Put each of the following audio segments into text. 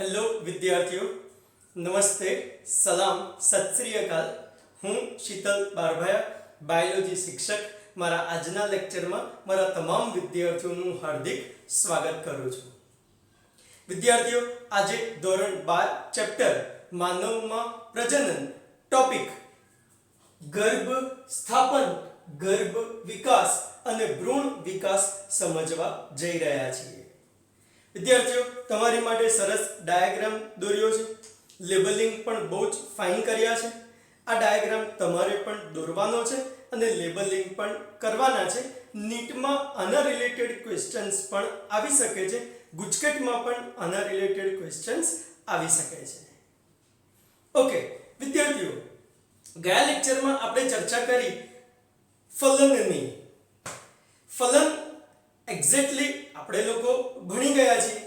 Hello વિદ્યાર્થીઓ, નમસ્તે, સલામ, સત શ્રી અકાલ. હું શીતલ બારભાયા, બાયોલોજી શિક્ષક. મારા આજના લેક્ચરમાં મારા તમામ વિદ્યાર્થીઓનું હાર્દિક સ્વાગત કરું છું. વિદ્યાર્થીઓ, આજે ધોરણ 12 ચેપ્ટર માનવમાં પ્રજનન ટોપિક ગર્ભ સ્થાપન, ગર્ભ વિકાસ અને ભ્રૂણ વિકાસ સમજવા જઈ રહ્યા છીએ. વિદ્યાર્થીઓ, તમારી માટે સરસ ડાયાગ્રામ દોર્યો છે. લેબલિંગ પણ બહુ જ ફાઇન કર્યા છે. આ ડાયાગ્રામ તમારે પણ દોરવાનો છે અને લેબલિંગ પણ કરવાના છે. નીટમાં આના રિલેટેડ ક્વેશ્ચન્સ પણ આવી શકે છે. ગુજકેટમાં પણ આના રિલેટેડ ક્વેશ્ચન્સ આવી શકે છે. ઓકે વિદ્યાર્થીઓ, ગયા લેક્ચરમાં આપણે ચર્ચા કરી ફલનની. ફલન એક્ઝેક્ટલી આપણે લોકો ભણી ગયા છીએ.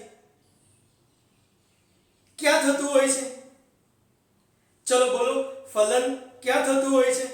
ક્યાં થતું હોય છે? ચલો બોલો, ફલન ક્યાં થતું હોય છે?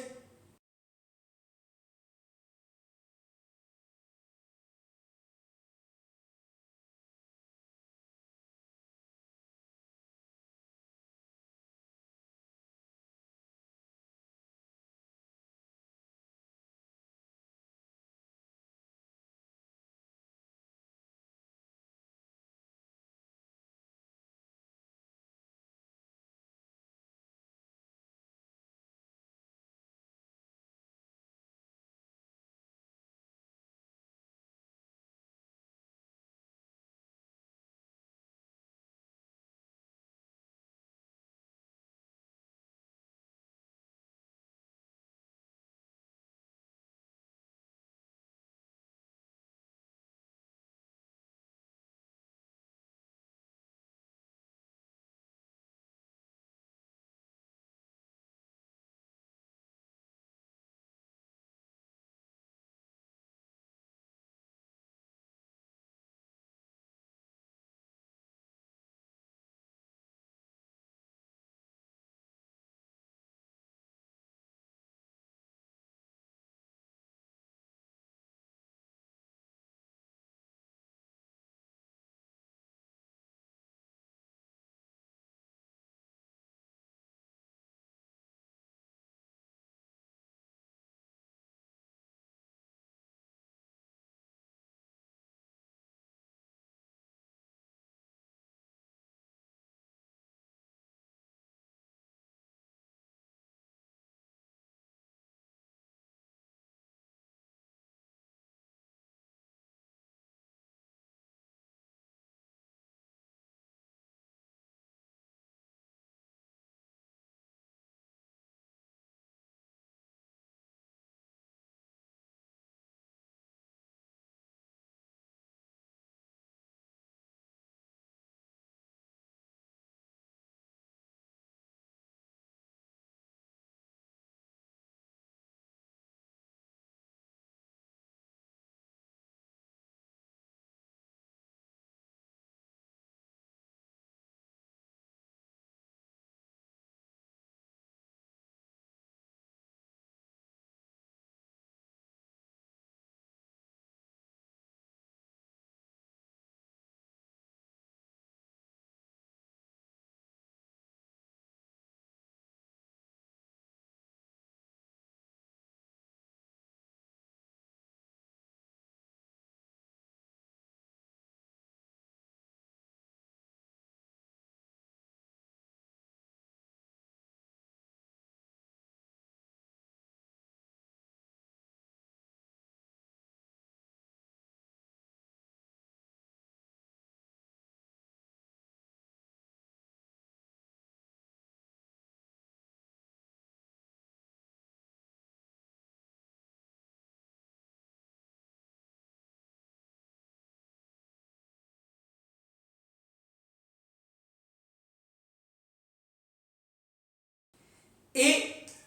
એ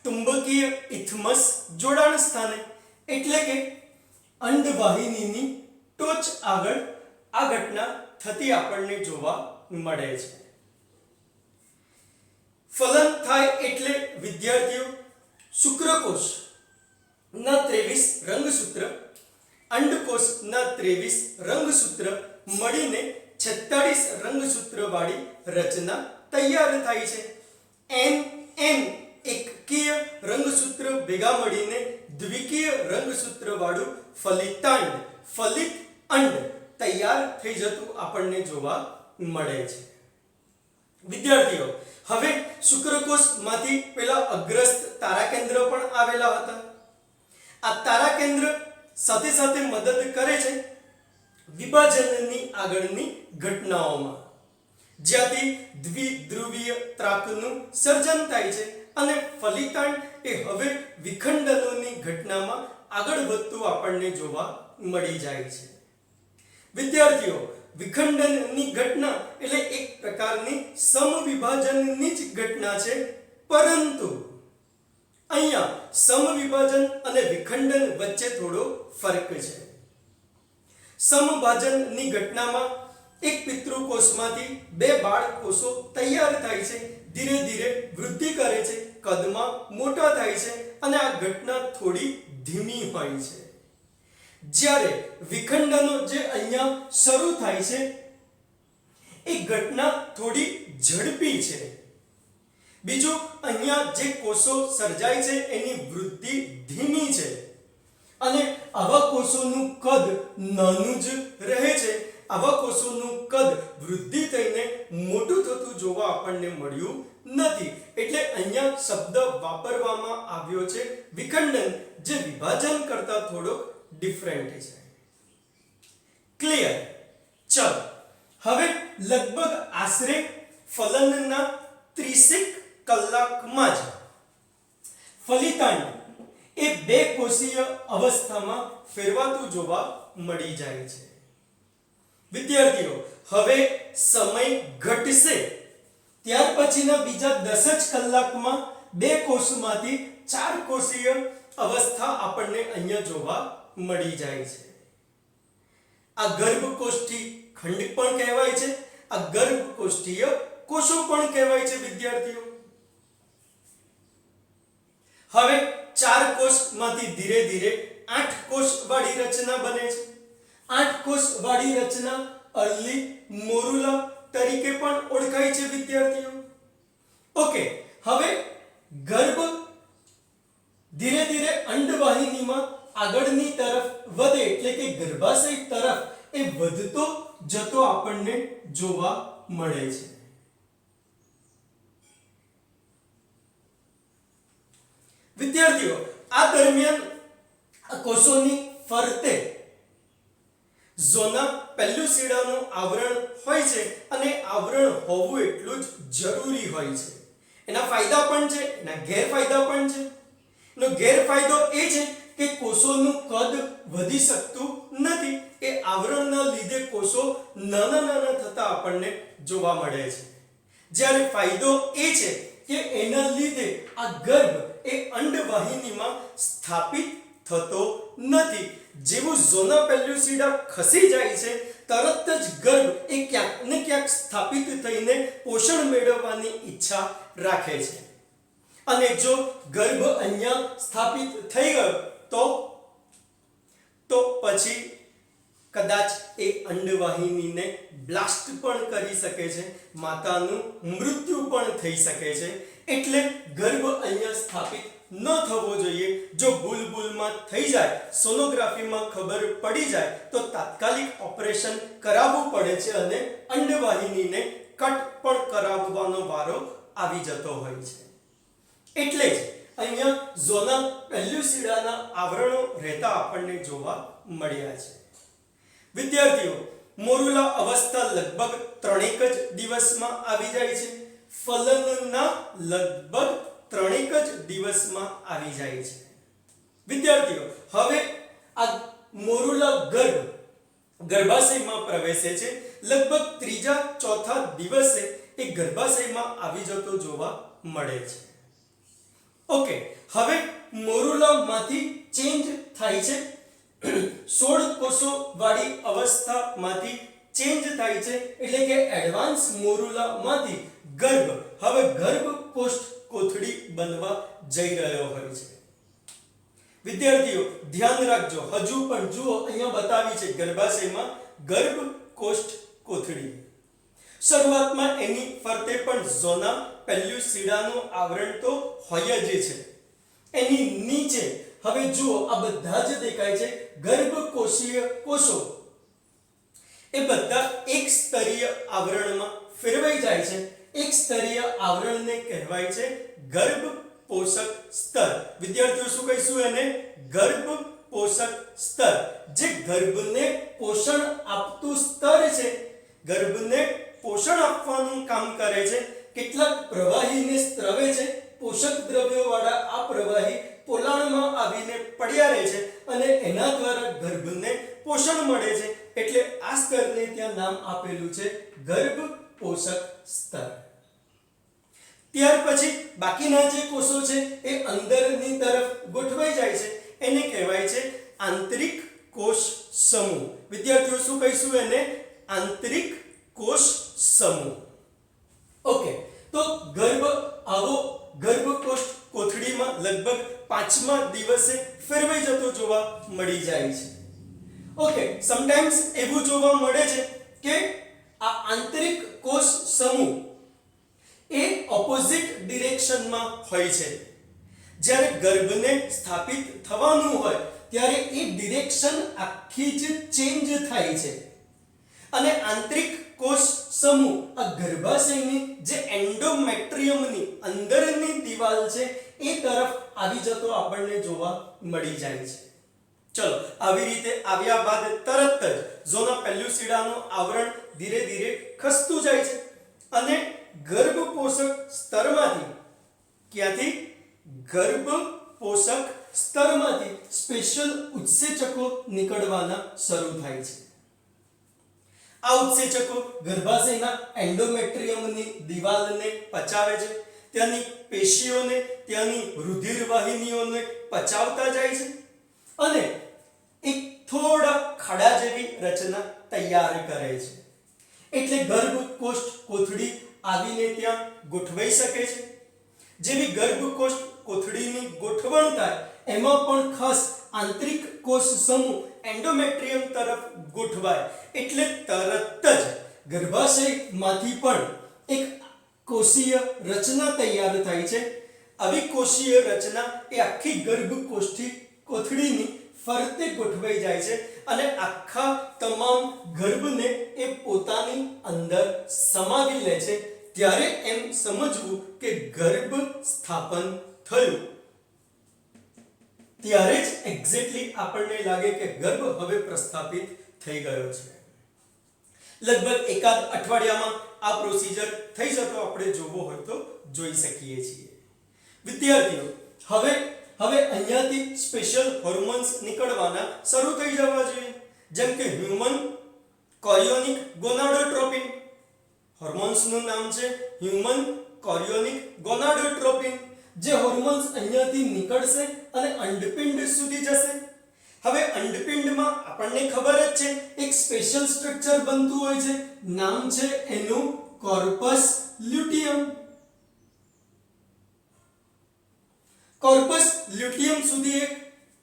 ચુંબકીય ઇથમસ જોડાણ સ્થાને એટલે કે અંડવાહિનીની ટોચ આગળ આ ઘટના થતી આપણને જોવા મળે છે. ફલન થાય એટલે વિદ્યાર્થીઓ, શુક્રકોષ ના 23 રંગસૂત્ર, અંડકોષ ના 23 રંગસૂત્ર મળીને 46 રંગસૂત્ર વાળી રચના તૈયાર થાય છે. n એકકીય રંગસૂત્ર ભેગા મળીને દ્વિકીય રંગસૂત્ર વાળું ફલિતાંડ ફલિત અંડ તૈયાર થઈ જતું આપણને જોવા મળે છે. વિદ્યાર્થીઓ, હવે શુક્રકોષમાંથી પેલા અગ્રસ્ત તારાકેન્દ્ર પણ આવેલા હતા. આ તારાકેન્દ્ર સાથે સાથે મદદ કરે છે વિભાજનની આગળની ઘટનાઓમાં, જ્યાંથી દ્વિધ્રુવીય ત્રાકનું સર્જન થાય છે અને ફલિતાંડ એ હવે વિખંડનોની ઘટનામાં આગળ વધતું આપણને જોવા મળી જાય છે. વિદ્યાર્થીઓ, વિખંડનની ઘટના એટલે એક પ્રકારની સમવિભાજનની જ ઘટના છે, પરંતુ અહીંયા સમવિભાજન અને વિખંડન વચ્ચે થોડો ફરક છે. સમભાજનની ઘટનામાં એક પિતૃકોષમાંથી બે બાળકોષો તૈયાર થાય છે, ધીરે ધીરે વૃદ્ધિ કરે છે, કદમાં મોટા થાય છે અને આ ઘટના થોડી ધીમી હોય છે. જ્યારે વિખંડનો જે અહીંયા શરૂ થાય છે એ ઘટના થોડી ઝડપી છે. બીજું, અહીંયા જે કોષો સર્જાય છે એની વૃદ્ધિ ધીમી છે અને આવા કોષોનું કદ નાનું જ રહે છે. આવા કોષોનું કદ વૃદ્ધિ થઈને મોટું થતું જોવા આપણને મળ્યું નથી. એટલે અહીંયા શબ્દ વાપરવામાં આવ્યો છે વિખંડન, જે વિભાજન કરતા થોડોક ડિફરન્ટ છે. ક્લિયર? ચલો, હવે લગભગ આશરે ફલનના 30 કલાકમાં જ ફલિતાંડ એ બે કોષીય અવસ્થામાં ફેરવાતું જોવા મળી જાય છે. વિદ્યાર્થીઓ, હવે સમય ઘટશે, ત્યાર પછીના બીજા 10 જ કલાકમાં બે કોષમાંથી 4 કોષીય અવસ્થા આપણને અહીંયા જોવા મળી જાય છે. આ ગર્ભકોષ્ઠી ખંડ પણ કહેવાય છે, આ ગર્ભકોષ્ઠીય કોષો પણ કહેવાય છે. વિદ્યાર્થીઓ, હવે 4 કોષમાંથી ધીરે ધીરે 8 કોષ વાળી રચના બને છે. 8 કોષ વાળી રચના અર્લી મોરુલા તરીકે પણ ઓળખાય છે. વિદ્યાર્થીઓ, ઓકે, હવે ગર્ભ ધીરે ધીરે અંડવાહિનીમાં આગળની તરફ વધે એટલે કે ગર્ભાશય તરફ એ વધતો જતો આપણને જોવા મળે છે. વિદ્યાર્થીઓ, આ દરમિયાન કોષોની ફરતે ઝોના પેલ્લુસિડાનું આવરણ હોય છે અને આવરણ હોવું એટલું જ જરૂરી હોય છે. એના ફાયદા પણ છે, એના ગેરફાયદા પણ છે. એનો ગેરફાયદો એ છે કે કોષોનું કદ વધી શકતું નથી. એ આવરણના લીધે કોષો નાના નાના થતા આપણને જોવા મળે છે. જ્યારે ફાયદો એ છે કે એના લીધે આ ગર્ભ એ અંડવાહિનીમાં સ્થાપિત થતો નથી. જેવું ઝોના પેલ્યુસિડા ખસી જાય છે, તરત જ ગર્ભ એ ક્યાંક ને ક્યાંક સ્થાપિત થઈને પોષણ મેળવવાની ઈચ્છા રાખે છે. અને જો ગર્ભ અહીંયા સ્થાપિત થઈ ગયો તો પછી કદાચ એ અંડવાહિનીને બ્લાસ્ટ પણ કરી શકે છે, માતાનું મૃત્યુ પણ થઈ શકે છે. એટલે ગર્ભ અહીંયા સ્થાપિત ન થવો જોઈએ. જો ભૂલમાં થઈ જાય, સોનોગ્રાફીમાં ખબર પડી જાય તો તાત્કાલિક ઓપરેશન કરાવવું પડે છે અને અંડવાહિનીને કટ પણ કરાવવાનો વારો આવી જતો હોય છે. એટલે જ અહીંયા ઝોના પેલ્યુસિડાના આવરણો રહેતા આપણને જોવા મળ્યા છે. વિદ્યાર્થીઓ, મોરુલા અવસ્થા લગભગ 3 જ દિવસમાં આવી જાય છે. ફલનના લગભગ 3 જ દિવસમાં આવી જાય છે. વિદ્યાર્થીઓ, હવે આ મોરુલા ગર્ભાશયમાં પ્રવેશે છે. લગભગ 3-4 દિવસે એ ગર્ભાશયમાં આવી જતો જોવા મળે છે. ઓકે, હવે મોરુલામાંથી ચેન્જ થાય છે. 16 કોષો વાળી અવસ્થામાંથી ચેન્જ થાય છે, એટલે કે એડવાન્સ મોરુલામાંથી ગર્ભ હવે ગર્ભકોષ્ઠ કોથળી બનવા જઈ રહ્યો હોય છે. વિદ્યાર્થીઓ, ધ્યાન રાખજો, હજુ પણ જુઓ અહીંયા બતાવી છે ગર્ભાશયમાં ગર્ભકોષ્ઠ કોથળી. શરૂઆતમાં એની ફરતે પણ ઝોના પેલ્યુસિડાનું આવરણ તો હોય જ છે. એની નીચે હવે જુઓ આ બધા જ દેખાય છે ગર્ભકોષીય કોષો. એ બધા એક સ્તરીય આવરણમાં ફેરવાઈ જાય છે. એક સ્તરીય આવરણને કહેવાય છે ગર્ભ પોષક સ્તર. વિદ્યાર્થીઓ શું કહીશું એને? ગર્ભ પોષક સ્તર. જે ગર્ભને પોષણ આપતું સ્તર છે, ગર્ભને પોષણ આપવાનું કામ કરે છે. કેટલાક પ્રવાહીને સ્ત્રવે છે. પોષક દ્રવ્યો વાળા આ પ્રવાહી પોલાણમાં આવીને પડ્યા રહે છે અને એના દ્વારા ગર્ભને પોષણ મળે છે. એટલે આ સ્તરને ત્યાં નામ આપેલું છે ગર્ભ પોષક સ્તર. ત્યાર પછી બાકીના જે કોષો છે એ અંદરની તરફ ગોઠવાઈ જાય છે. એને કહેવાય છે આંતરિક કોષ સમૂહ. વિદ્યાર્થીઓ શું કહીશું એને? આંતરિક કોષ સમૂહ. ઓકે, તો ગર્ભકોષ કોથળીમાં લગભગ 5મા દિવસે ફેરવાઈ જતો જોવા મળી જાય છે. ઓકે, સમટાઈમ્સ એવું જોવા મળે છે કે આ આંતરિક કોષ સમૂહ એ ઓપોઝિટ ડિરેક્શનમાં હોય છે. જ્યારે ગર્ભને સ્થાપિત થવાનું હોય ત્યારે એ ડિરેક્શન આખી જ ચેન્જ થાય છે અને આંતરિક કોષ સમૂહ આ ગર્ભાશયની જે એન્ડોમેટ્રિયમની અંદરની દિવાલ છે એ તરફ આવી જતો આપણને જોવા મળી જાય છે. ચલો, આવી રીતે આવ્યા બાદ તરત જ ઝોના પેલ્યુસિડાનું આવરણ ધીરે ધીરે ખસતું જાય છે અને ગર્ભ પોષક સ્તરમાંથી ક્યાંથી? ગર્ભ પોષક સ્તરમાંથી સ્પેશિયલ ઉત્સેચકો નીકળવાના શરૂ થાય છે. આ ઉત્સેચકો ગર્ભાશયના એન્ડોમેટ્રિયમની દિવાલને પચાવે છે. ત્યાંની પેશીઓને, ત્યાંની રુધિર વાહિનીઓને પચાવતા જાય છે અને એક થોડા ખાડા જેવી રચના તૈયાર કરે છે. એટલે ગર્ભકોષ કોથળી આવીને ત્યાં ગોઠવાઈ શકે છે. જેવી ગર્ભકોષ કોથળીની ગોઠવણ થાય એમાં પણ ખાસ આંતરિક કોષ સમૂહ એન્ડોમેટ્રિયમ તરફ ગોઠવાય એટલે તરત જ ગર્ભાશયમાંથી પણ એક કોષીય રચના તૈયાર થાય છે. આવી કોષીય રચના એ આખી ગર્ભકોષ્ઠી કોથળીની ફરતે ગોઠવાઈ જાય છે અને આખા તમામ ગર્ભને એ પોતાની અંદર સમાવી લે છે. ત્યારે એમ સમજવું કે ગર્ભ સ્થાપન થયું. ત્યારે જ એક્ઝેક્ટલી આપણને લાગે કે ગર્ભ હવે પ્રસ્થાપિત થઈ ગયો છે. લગભગ એકાદ અઠવાડિયામાં આ પ્રોસિજર થઈ જતો આપણે જોવો હોય તો જોઈ શકીએ છીએ. વિદ્યાર્થીઓ, હવે અહીંયાથી સ્પેશિયલ હોર્મોન્સ નીકળવાના શરૂ થઈ જવા જોઈએ. જેમ કે હ્યુમન કોરિયોનિક ગોનાડોટ્રોપિન. હોર્મોન્સનું નામ છે હ્યુમન કોરિયોનિક ગોનાડોટ્રોપિન. જે હોર્મોન્સ અહીંયાથી નીકળશે અને અંડપિંડ સુધી જશે. હવે અંડપિંડમાં આપણને ખબર જ છે એક સ્પેશિયલ સ્ટ્રક્ચર બનતું હોય છે. નામ છે એનું કોર્પસ લ્યુટિયમ. કોર્પસ લ્યુટિયમ સુધી એક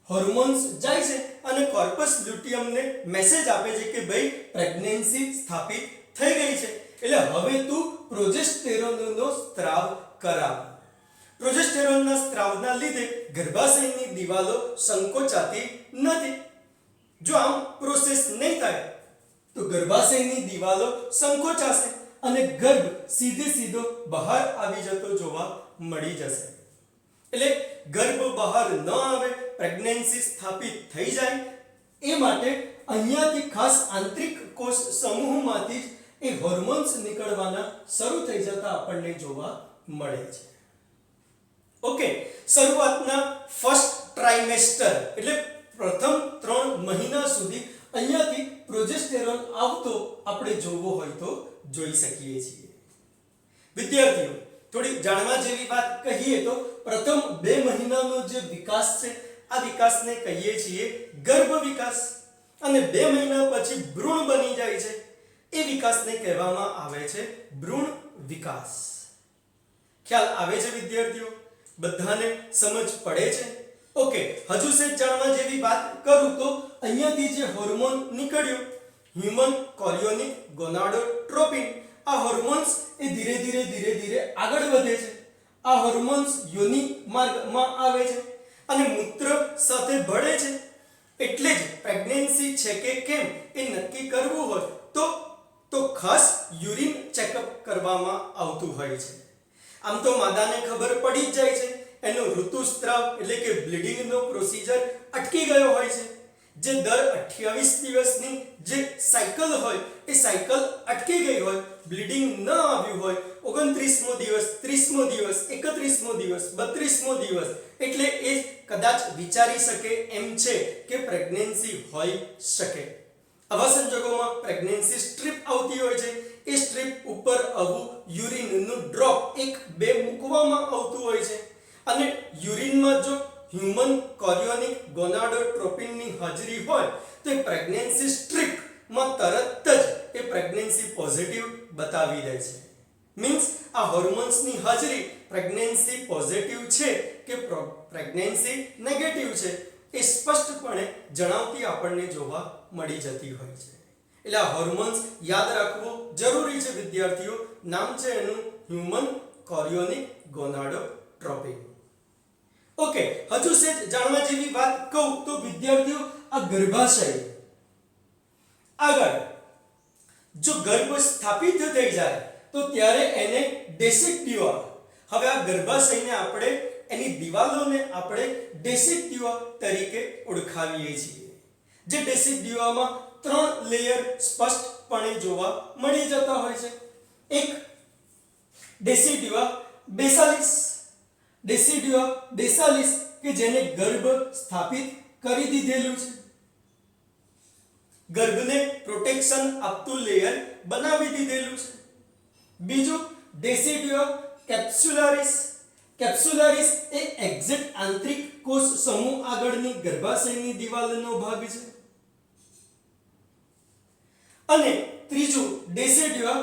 હોર્મોન્સ જાય છે અને કોર્પસ લ્યુટિયમને મેસેજ આપે છે કે ભાઈ પ્રેગ્નન્સી સ્થાપિત થઈ ગઈ છે. એટલે હવે તું પ્રોજેસ્ટેરોનનો સ્ત્રાવ કરાવ. પ્રોજેસ્ટેરોનના સ્ત્રાવના લીધે ગર્ભાશયની દિવાલો સંકોચાતી નથી. જો આમ પ્રોસેસ નહીં થાય તો ગર્ભાશયની દિવાલો સંકોચાશે અને ગર્ભ સીધો બહાર આવી જતો જોવા મળી જશે. એટલે ગર્ભ બહાર ન આવે, પ્રેગ્નન્સી સ્થાપિત થઈ જાય એ માટે અહીંયાથી ખાસ આંતરિક કોષ સમૂહમાંથી જ એ હોર્મોન્સ નીકળવાના શરૂ થઈ જતા આપણને જોવા મળે છે. ઓકે, શરૂઆતના ફર્સ્ટ ટ્રાઇમેસ્ટર એટલે પ્રથમ 3 મહિના સુધી અહીંયાથી પ્રોજેસ્ટેરોન આવતો આપણે જોવો હોય તો જોઈ શકીએ છીએ. વિદ્યાર્થીઓ, થોડી જાણવા જેવી વાત કહીએ તો પ્રથમ 2 મહિનાનો જે વિકાસ છે આ વિકાસને કહીએ છીએ ગર્ભ વિકાસ અને 2 મહિના પછી ભ્રૂણ બની જાય છે એ વિકાસને કહેવામાં આવે છે ભ્રૂણ વિકાસ. ખ્યાલ આવે છે વિદ્યાર્થીઓ? બધાને સમજ પડે છે? ઓકે, હજુ સે જાણવા જેવી વાત કરું તો અહીંયાથી જે હોર્મોન નીકળ્યો હ્યુમન કોરિયોનિક ગોનાડોટ્રોપિન આ હોર્મોન્સ એ ધીરે ધીરે આગળ વધે છે. આ હોર્મોન્સ યોનિ માર્ગમાં આવે છે અને મૂત્ર સાથે ભળે છે. એટલે જ પ્રેગ્નન્સી છે કે કેમ એ નક્કી કરવું હોય તો ખાસ યુરિન ચેકઅપ કરવામાં આવતું હોય છે. આમ તો માદાને ખબર પડી જ જાય છે, એનો ઋતુસ્રાવ એટલે કે બ્લીડિંગનો પ્રોસિજર અટકી ગયો હોય છે. જે દર 28 દિવસની જે સાયકલ હોય એ સાયકલ અટકી ગઈ હોય, બ્લીડિંગ ન આવ્યું હોય, 29મો દિવસ, 30મો દિવસ, 31મો દિવસ, 32મો દિવસ, એટલે એ કદાચ વિચારી શકે એમ છે કે પ્રેગ્નન્સી હોઈ શકે. આવા સંજોગોમાં પ્રેગ્નન્સી સ્ટ્રીપ આવતી હોય છે. એ સ્ટ્રીપ ઉપર આવું યુરિનનું ડ્રોપ 1-2 મૂકવામાં આવતું હોય છે અને યુરિનમાં જો હ્યુમન કોરિયોનિક ગોનાડોટ્રોપિનની હાજરી હોય તો એ પ્રેગ્નન્સી સ્ટ્રીપમાં તરત જ એ પ્રેગ્નન્સી પોઝિટિવ બતાવી દે છે. મીન્સ આ હોર્મોન્સની હાજરી પ્રેગ્નન્સી પોઝિટિવ છે કે પ્રેગ્નન્સી નેગેટિવ છે એ સ્પષ્ટપણે જણાવતી આપણને જોવા મળી જતી હોય છે. એટલે આ હોર્મોન્સ યાદ રાખવું જરૂરી છે વિદ્યાર્થીઓ. નામ છે એનું હ્યુમન કોરિયોનિક ગોનાડોટ્રોપિન. ઓકે, હજુ સેજ જાણવા જેવી વાત કહું તો વિદ્યાર્થીઓ આ ગર્ભાશય આગળ જો ગર્ભ સ્થાપિત થઈ જાય તો ત્યારે એને ડેસિડ્યુઆ, હવે આ ગર્ભાશયને આપણે એની દિવાલોને આપણે ડેસિડ્યુઆ તરીકે ઓળખાવીએ છીએ. જે ડેસિડ્યુઆમાં 3 લેયર સ્પષ્ટપણે જોવા મળી જતા હોય છે. એક ડેસિડ્યુઆ બેસાલિસ કે જેને ગર્ભ સ્થાપિત કરી દીધેલું છે, ગર્ભને પ્રોટેક્શન આપતું લેયર બનાવી દીધેલું છે. બીજું ડેસિડ્યુઆ કેપ્સ્યુલારિસ એ એક્ઝેક્ટ આંતરિક કોષ સમૂહ આગળની ગર્ભાશયની દિવાલનો ભાગ છે. અને ત્રીજું ડેસિડ્યુઆ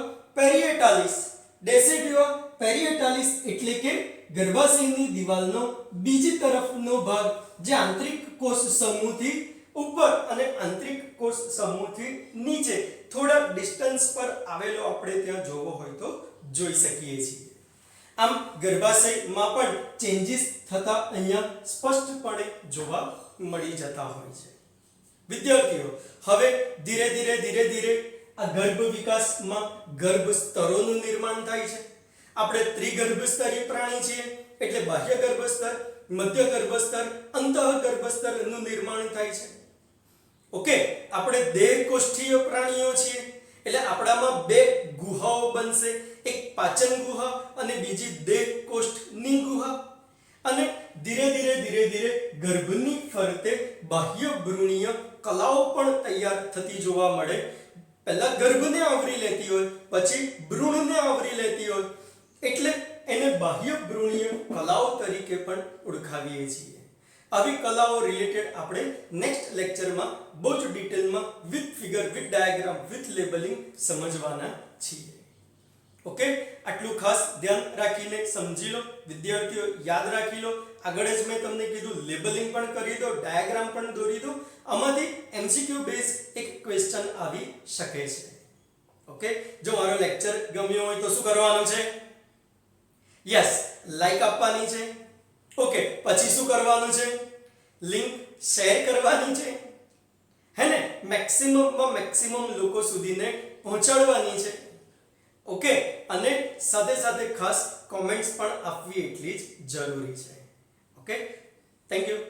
પેરિએટાલિસ એટલે કે ગર્ભાશયની દિવાલનો બીજી તરફનો ભાગ જે આંતરિક કોષ સમૂહથી ઉપર અને આંતરિક કોષ સમૂહથી નીચે થોડા ડિસ્ટન્સ પર આવેલો આપણે ત્યાં જોવો હોય તો જોઈ શકીએ છીએ. આમ ગર્ભાશયમાં પણ ચેન્જીસ થતા અહીંયા સ્પષ્ટપણે જોવા મળી જતા હોય છે. વિદ્યાર્થીઓ હવે ધીરે ધીરે આ ગર્ભ વિકાસમાં ગર્ભ સ્તરોનું નિર્માણ થાય છે. આપણે ત્રિગર્ભસ્તરીય પ્રાણી છીએ એટલે બાહ્ય ગર્ભસ્તર, મધ્ય ગર્ભસ્તર, અંતઃગર્ભસ્તરનું નિર્માણ થાય છે. ઓકે, આપણે દેહકોષ્ઠીય પ્રાણીઓ છીએ એટલે આપણામાં 2 ગુહાઓ બનશે, એક પાચન ગુહા અને બીજી દેહકોષ્ઠની ગુહા. અને ધીરે ગર્ભની ફરતે બાહ્ય ભ્રૂણીય કલાઓ પણ તૈયાર થતી જોવા મળે. પહેલા ગર્ભને આવરી લેતી હોય, પછી ભ્રૂણને આવરી લેતી હોય, એટલે એને બાહ્ય ભ્રૂણીય કલાઓ તરીકે પણ ઓળખાવીએ છીએ. આવી કલાઓ રિલેટેડ આપણે નેક્સ્ટ લેક્ચરમાં બહુ જ ડિટેલમાં with figure, with diagram, with labelling સમજવાના છીએ. ઓકે, આટલું ખાસ ધ્યાન રાખીને સમજી લો વિદ્યાર્થીઓ, યાદ રાખી લો. આગળ જ મેં તમને કીધું લેબલિંગ પણ કરી દો, ડાયાગ્રામ પણ દોરી દો. આમાંથી એમસીક્યુ બેઝ એક ક્વેશ્ચન આવી શકે છે. ઓકે, જો મારો લેક્ચર ગમ્યો હોય તો શું કરવાનું છે? યસ, લાઈક આપવાની છે. ઓકે, પછી શું કરવાનું છે? લિંક શેર કરવાની છે, હે ને? મેક્સિમમ લોકો સુધીને પહોંચાડવાની છે. ઓકે, અને સાથે ખાસ કોમેન્ટ્સ પણ આપવી એટલી જ જરૂરી છે. Okay, thank you.